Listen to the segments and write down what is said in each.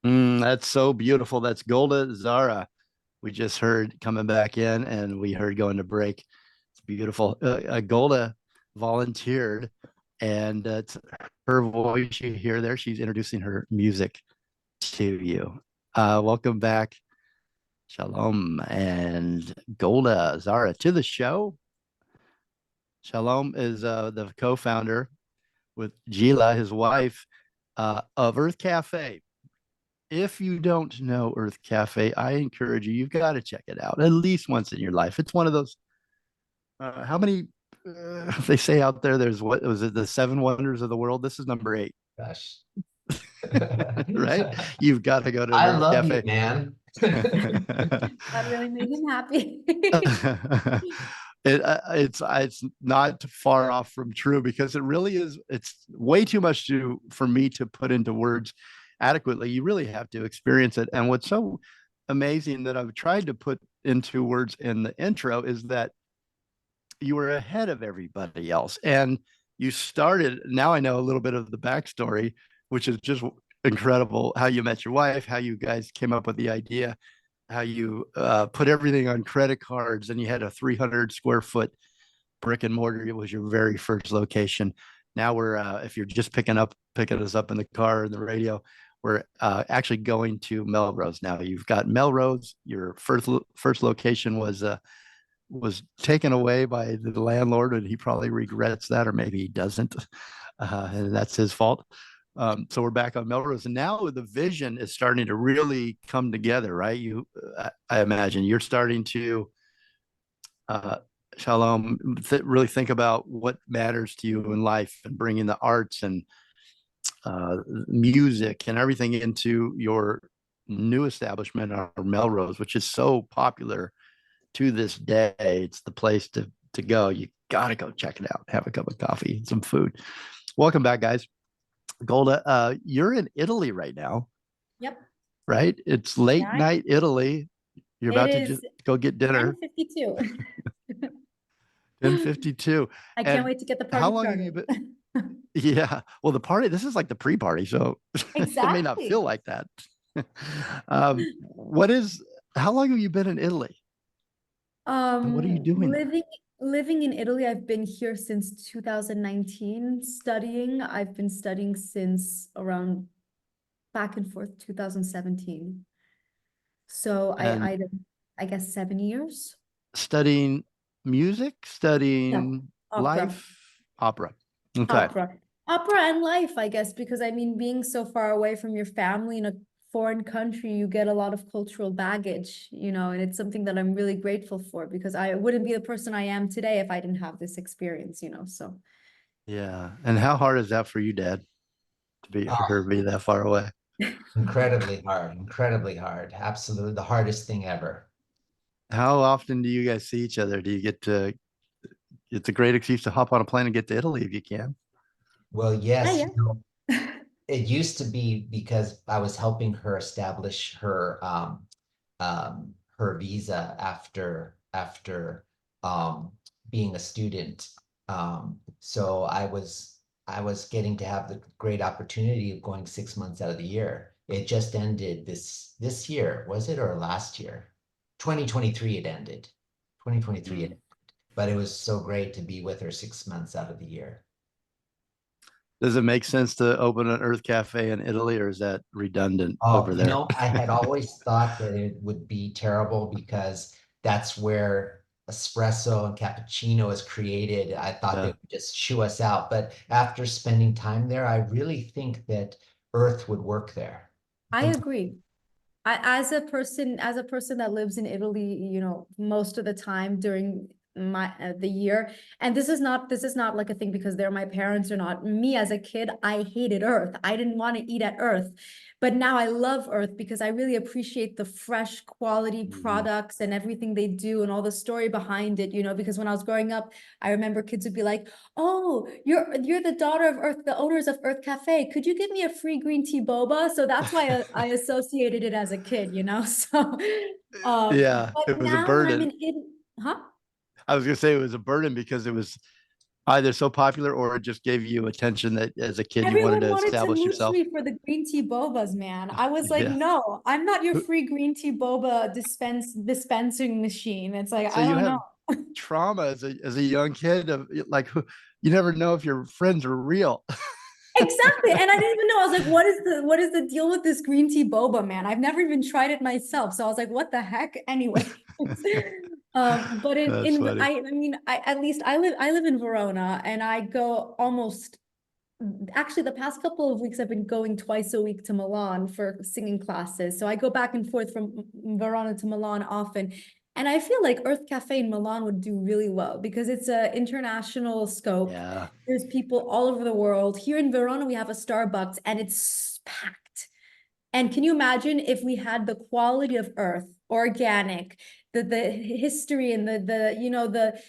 That's so beautiful. That's Golda Zahra. We just heard coming back in, and we heard going to break. It's beautiful. Golda volunteered, and it's her voice you hear there. She's introducing her music to you. Welcome back, Shalom and Golda Zahra to the show. Shalom is the co-founder with Gila, his wife, of Urth Caffé. If you don't know Urth Caffé, I encourage you, you've got to check it out at least once in your life. It's one of those, how many they say out there, there's what was it, the seven wonders of the world? This is number eight, Gosh. right? You've got to go to an I Urth love you, Caffé. man. That really made him happy. It's not far off from true because it really is. It's way too much for me to put into words adequately. You really have to experience it. And what's so amazing that I've tried to put into words in the intro is that you were ahead of everybody else, and you started. Now I know a little bit of the backstory, which is just incredible. How you met your wife, how you guys came up with the idea, how you put everything on credit cards, and you had a 300 square foot brick and mortar. It was your very first location. Now we're, if you're just picking us up in the car and the radio, we're actually going to Melrose now. You've got Melrose. Your first location was taken away by the landlord, and he probably regrets that, or maybe he doesn't, and that's his fault. So we're back on Melrose, and now the vision is starting to really come together, right? I imagine you're starting to, Shalom, really think about what matters to you in life, and bringing the arts and music and everything into your new establishment, or Melrose, which is so popular to this day. It's the place to go. You got to go check it out. Have a cup of coffee and some food. Welcome back, guys. Golda, you're in Italy right now. Yep. Right? It's late night Italy. You're about to just go get dinner. 10:52. 10:52. I can't wait to get the party how long started. have you been? Yeah. Well, the party, this is like the pre-party, so Exactly. it may not feel like that. How long have you been in Italy? And what are you doing there? Living in Italy, I've been here since 2019 studying. I've been studying since around back and forth 2017. So I guess 7 years. Studying music, No, studying opera. opera. Okay. Opera and life, I guess, because I mean, being so far away from your family in a foreign country, you get a lot of cultural baggage, and it's something that I'm really grateful for, because I wouldn't be the person I am today if I didn't have this experience, so. Yeah. And how hard is that for you, Dad, for her to be that far away? Incredibly hard. Absolutely the hardest thing ever. How often do you guys see each other? Do you get to, it's a great excuse to hop on a plane and get to Italy if you can. Well, yes. Yeah. It used to be because I was helping her establish her visa after being a student. So I was getting to have the great opportunity of going 6 months out of the year. It just ended this year, was it, or last year? 2023 it ended. 2023 it ended. But it was so great to be with her 6 months out of the year. Does it make sense to open an Urth Caffé in Italy, or is that redundant over there? I had always thought that it would be terrible because that's where espresso and cappuccino is created. I thought they would just shoo us out. But after spending time there, I really think that Urth would work there. I agree. As a person that lives in Italy, most of the time during the year, and this is not like a thing because they're my parents or not. Me as a kid, I hated Urth. I didn't want to eat at Urth, but now I love Urth because I really appreciate the fresh quality products and everything they do and all the story behind it. Because when I was growing up, I remember kids would be like, "Oh, you're the daughter of Urth, the owners of Urth Caffé. Could you give me a free green tea boba?" So that's why I associated it as a kid. So yeah, but it was a now when I'm burden. in Italy, huh? I was gonna say it was a burden because it was Either so popular or it just gave you attention that as a kid you wanted Everyone to wanted to establish mooch yourself. me for the green tea bobas, man. I was like, Yeah. no, I'm not your free green tea boba dispensing machine. It's like, So I you don't know. have trauma as a young kid of like you never know if your friends are real. Exactly. And I didn't even know. I was like, what is the deal with this green tea boba, man? I've never even tried it myself. So I was like, what the heck? Anyway. But That's in funny. I mean, at least I live in Verona and I go almost actually the past couple of weeks I've been going twice a week to Milan for singing classes. So I go back and forth from Verona to Milan often. And I feel like Urth Caffé in Milan would do really well because it's a international scope. Yeah. There's people all over the world. Here in Verona, we have a Starbucks and it's packed. And can you imagine if we had the quality of earth, organic, the history and the you know the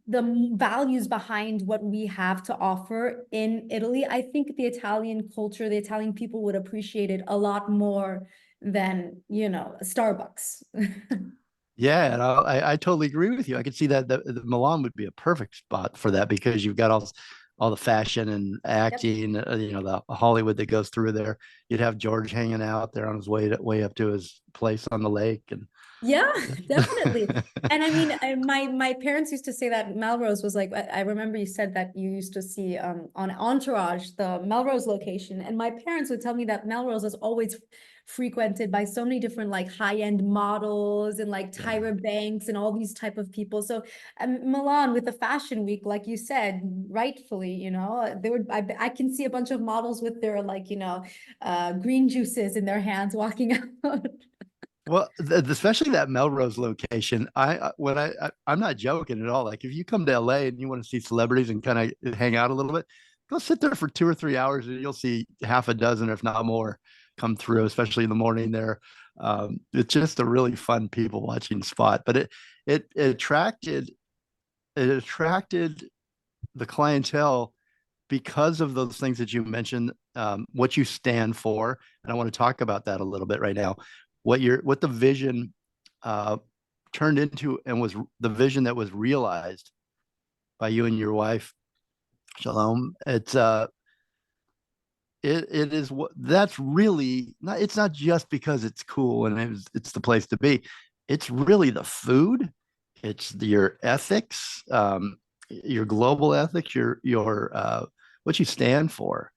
values behind what we have to offer in Italy? I think the Italian culture, the Italian people would appreciate it a lot more than, Starbucks. Yeah, and I totally agree with you. I could see that the Milan would be a perfect spot for that because you've got all the fashion and Yep. acting, the Hollywood that goes through there. You'd have George hanging out there on his way up to his place on the lake, and Yeah, definitely. And I mean, my parents used to say that Melrose was like, I remember you said that you used to see on Entourage, the Melrose location. And my parents would tell me that Melrose is always frequented by so many different like high-end models and like yeah. Tyra Banks and all these type of people. So Milan with the fashion week, like you said, rightfully, they would I can see a bunch of models with their like, green juices in their hands walking out. Well, especially that Melrose location. I'm not joking at all. Like if you come to LA and you want to see celebrities and kind of hang out a little bit, go sit there for 2 or 3 hours and you'll see half a dozen, if not more, come through, especially in the morning there. It's just a really fun people watching spot. But it attracted the clientele because of those things that you mentioned, what you stand for, and I want to talk about that a little bit right now. What the vision uh, turned into, and was the vision that was realized by you and your wife, Shalom. It is what that's really not. It's not just because it's cool and it's the place to be. It's really the food. It's your ethics, your global ethics, your what you stand for.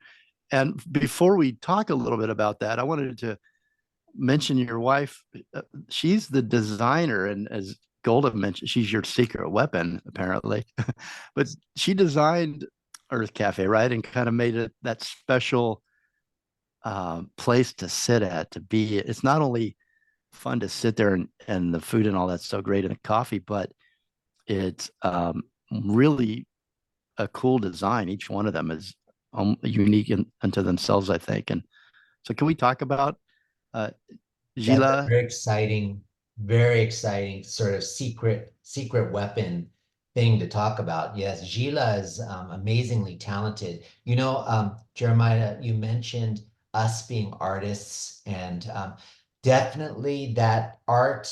And before we talk a little bit about that, I wanted to mention your wife. She's the designer, and as Golda mentioned, she's your secret weapon, apparently. But she designed Urth Caffé, right? And kind of made it that special place to sit at, to be. It's not only fun to sit there and the food and all that's so great and the coffee, but it's really a cool design. Each one of them is unique unto themselves, I think. And so, can we talk about uh, That's a Gila? very exciting sort of secret weapon thing to talk about. Yes, Gila is amazingly talented. Jeremiah, you mentioned us being artists, and definitely that our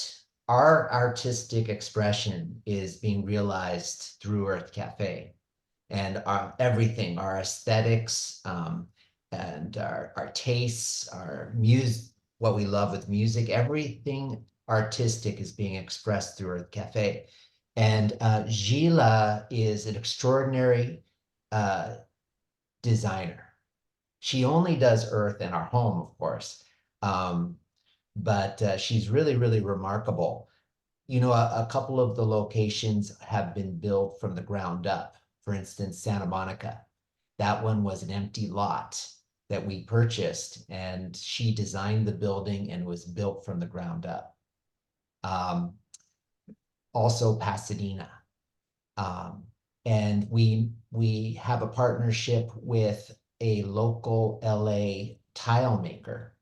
artistic expression is being realized through Urth Caffé and everything, our aesthetics, and our tastes, our music, what we love with music, everything artistic is being expressed through Urth Caffé. And Gila is an extraordinary uh, designer. She only does earth in our home, of course, but she's really, really remarkable. A couple of the locations have been built from the ground up. For instance, Santa Monica. That one was an empty lot that we purchased, and she designed the building and was built from the ground up. Also Pasadena. Um, and we have a partnership with a local LA tile maker,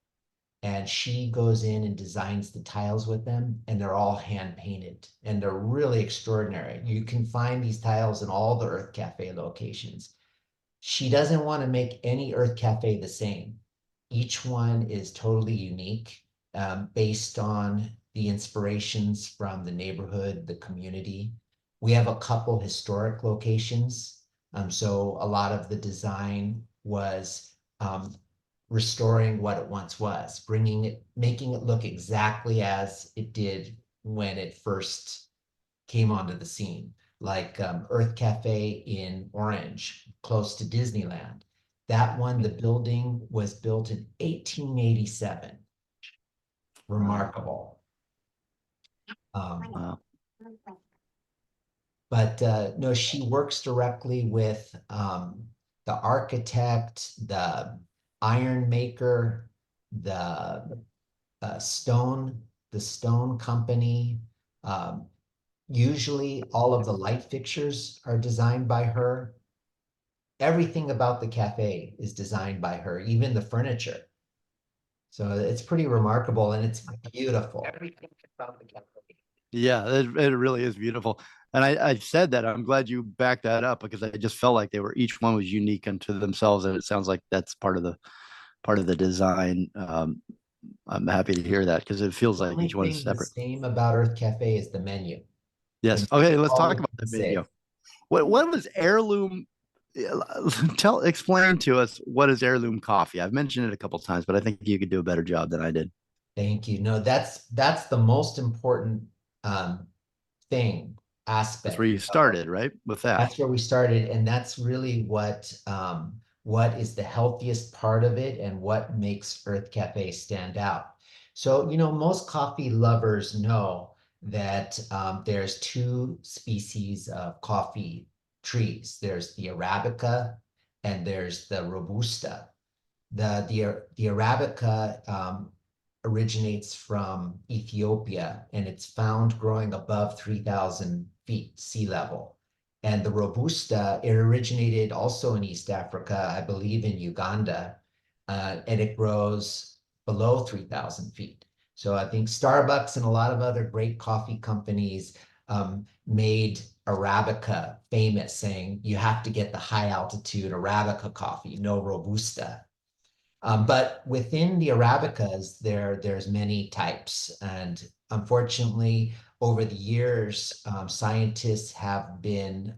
and she goes in and designs the tiles with them, and they're all hand painted and they're really extraordinary. You can find these tiles in all the Urth Caffé locations. She doesn't want to make any Urth Caffé the same. Each one is totally unique, based on the inspirations from the neighborhood, the community. We have a couple historic locations So a lot of the design was restoring what it once was, making it look exactly as it did when it first came onto the scene, like Urth Caffé in Orange, close to Disneyland. That one, the building was built in 1887. Remarkable. Wow. But no, she works directly with the architect, the iron maker, the stone company. Usually all of the light fixtures are designed by her. Everything about the cafe is designed by her, even the furniture. So it's pretty remarkable, and it's beautiful. Everything about the cafe. Yeah, it really is beautiful. And I said that I'm glad you backed that up because I just felt like they were each one was unique unto themselves, and it sounds like that's part of the design. I'm happy to hear that because it feels like each one is The separate. same about Urth Caffé is the menu. Yes. The Okay, menu let's talk always about the say, video. What was heirloom? Explain to us what is heirloom coffee. I've mentioned it a couple times, but I think you could do a better job than I did. Thank you. No, that's the most important thing, That's aspect. where you started, right? With that. That's where we started, and that's really what is the healthiest part of it and what makes Urth Caffé stand out. So, most coffee lovers know that there's two species of coffee trees. There's the Arabica and there's the Robusta. The Arabica originates from Ethiopia, and it's found growing above 3,000 feet sea level. And the Robusta, it originated also in East Africa, I believe in Uganda, and it grows below 3,000 feet. So I think Starbucks and a lot of other great coffee companies made Arabica famous, saying you have to get the high altitude Arabica coffee, no Robusta. But within the Arabicas, there's many types. And unfortunately, over the years, scientists have been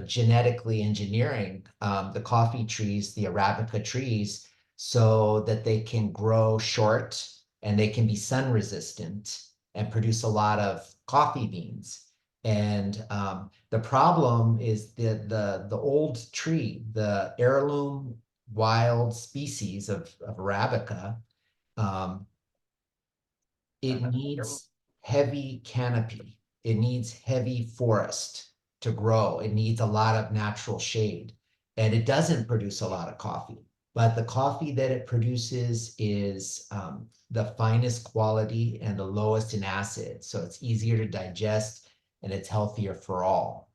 genetically engineering the coffee trees, the Arabica trees, so that they can grow short and they can be sun resistant and produce a lot of coffee beans. And the problem is the old tree, the heirloom wild species of Arabica, it needs heavy canopy. It needs heavy forest to grow. It needs a lot of natural shade. And it doesn't produce a lot of coffee. But the coffee that it produces is the finest quality and the lowest in acid. So it's easier to digest and it's healthier for all.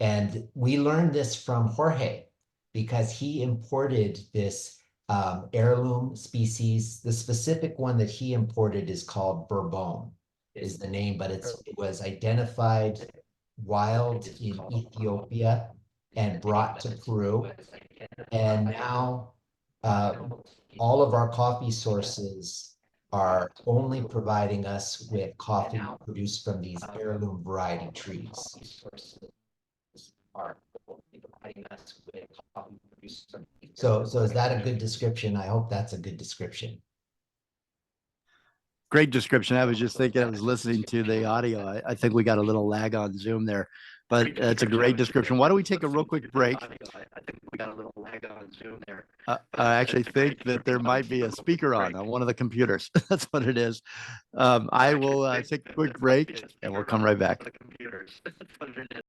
And we learned this from Jorge because he imported this heirloom species. The specific one that he imported is called Bourbon, is the name, but it was identified wild in Ethiopia and brought to Peru. And now all of our coffee sources are only providing us with coffee produced from these heirloom variety trees. So is that a good description? I hope that's a good description. Great description. I was just thinking, I was listening to the audio. I think we got a little lag on Zoom there, but it's a great description. Why don't we take a real quick break? I think we got a little lag on Zoom there. I actually think that there might be a speaker on one of the computers. That's what it is. I will take a quick break and we'll come right back.